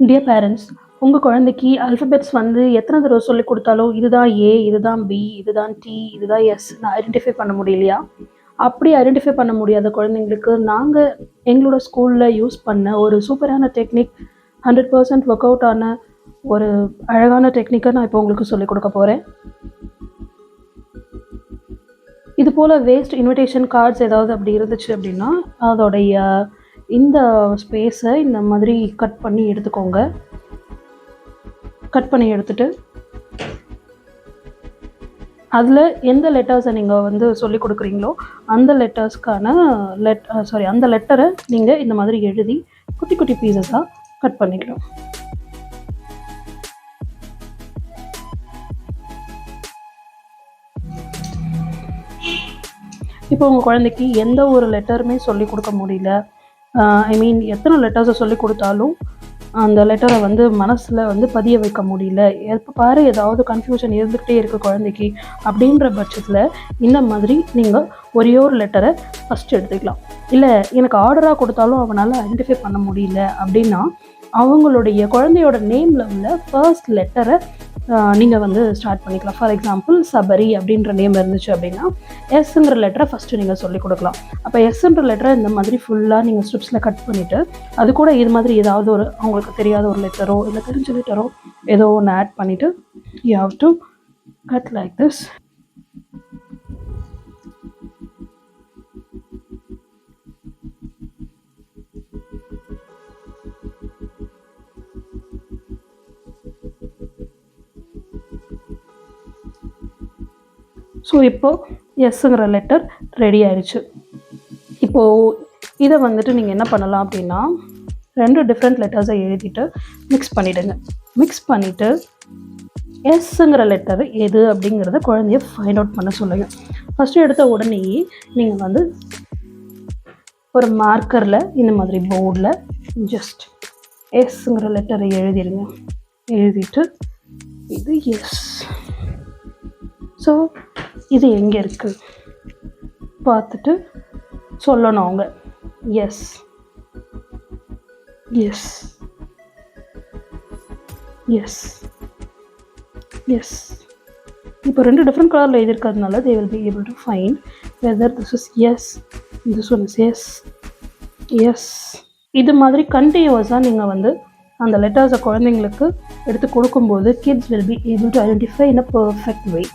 Dear parents, உங்கள் குழந்தைக்கு alphabets வந்து எத்தனை தடவை சொல்லிக் கொடுத்தாலும் இதுதான் ஏ, இதுதான் பி, இதுதான் டி, இதுதான் எஸ்ன்னு ஐடென்டிஃபை பண்ண முடியலையா? அப்படி ஐடென்டிஃபை பண்ண முடியாத குழந்தைங்களுக்கு நாங்கள் எங்களோட ஸ்கூலில் யூஸ் பண்ண ஒரு சூப்பரான டெக்னிக், 100% ஒர்க் அவுட் ஆன ஒரு அழகான டெக்னிக்கை நான் இப்போ உங்களுக்கு சொல்லிக் கொடுக்க போகிறேன். இது போல் வேஸ்ட் இன்விடேஷன் கார்ட்ஸ் ஏதாவது அப்படி இருந்துச்சு அப்படின்னா அதோடைய இந்த ஸ்பேஸை இந்த மாதிரி கட் பண்ணி எடுத்துக்கோங்க. கட் பண்ணி எடுத்துட்டு அதில் எந்த லெட்டர்ஸை நீங்கள் வந்து சொல்லிக் கொடுக்குறீங்களோ அந்த லெட்டர்ஸ்க்கான அந்த லெட்டரை நீங்கள் இந்த மாதிரி எழுதி குட்டி குட்டி பீசஸாக கட் பண்ணிக்கலாம். இப்போ உங்கள் குழந்தைக்கு எந்த ஒரு லெட்டருமே சொல்லிக் கொடுக்க முடியல, எத்தனை லெட்டர்ஸை சொல்லிக் கொடுத்தாலும் அந்த லெட்டரை வந்து மனசில் வந்து பதிய வைக்க முடியல, எப்போ பாரு ஏதாவது கன்ஃபியூஷன் இருந்துக்கிட்டே இருக்குது குழந்தைக்கு அப்படின்ற பட்சத்தில் இந்த மாதிரி நீங்கள் ஒரே ஒரு லெட்டரை ஃபஸ்ட்டு எடுத்துக்கலாம். இல்லை எனக்கு ஆர்டராக கொடுத்தாலும் அவனால் ஐடென்டிஃபை பண்ண முடியல அப்படின்னா அவங்களுடைய குழந்தையோட நேமில் உள்ள ஃபர்ஸ்ட் லெட்டரை நீங்கள் வந்து ஸ்டார்ட் பண்ணிக்கலாம். ஃபார் எக்ஸாம்பிள் சபரி அப்படின்ற நேம் இருந்துச்சு அப்படின்னா எஸ்ன்ற லெட்டரை ஃபஸ்ட்டு நீங்கள் சொல்லிக் கொடுக்கலாம். அப்போ எஸ்ன்ற லெட்டரை இந்த மாதிரி ஃபுல்லாக நீங்கள் ஸ்ட்ரிப்ஸில் கட் பண்ணிவிட்டு அது கூட இது மாதிரி ஏதாவது ஒரு அவங்களுக்கு தெரியாத ஒரு லெட்டரோ இல்லை தெரிஞ்ச லெட்டரோ ஏதோ ஒன்று ஆட் பண்ணிவிட்டு you have to cut like this. So இப்போது எஸ்ஸுங்கிற லெட்டர் ரெடி ஆயிடுச்சு. இப்போது இதை வந்துட்டு நீங்கள் என்ன பண்ணலாம் அப்படின்னா 2 டிஃப்ரெண்ட் லெட்டர்ஸை எழுதிட்டு மிக்ஸ் பண்ணிவிடுங்க. மிக்ஸ் பண்ணிவிட்டு எஸ்ஸுங்கிற லெட்டர் எது அப்படிங்கிறத குழந்தைய ஃபைண்ட் அவுட் பண்ண சொல்லுங்கள். ஃபஸ்ட்டு எடுத்த உடனேயே நீங்கள் வந்து ஒரு மார்க்கரில் இந்த மாதிரி போர்டில் ஜஸ்ட் எஸ்ஸுங்கிற லெட்டரை எழுதிடுங்க. எழுதிட்டு இது எஸ். ஸோ இது எங்கே இருக்குது பார்த்துட்டு சொல்லணும் அவங்க. Yes yes yes yes. இப்போ 2 டிஃப்ரெண்ட் கலரில் எழுதியிருக்கிறதுனால they will be able to find whether this is yes, this one is yes, yes. இது மாதிரி கண்டினியூவஸாக நீங்கள் வந்து அந்த லெட்டர்ஸை குழந்தைங்களுக்கு எடுத்து கொடுக்கும்போது kids will be able to identify in a perfect way.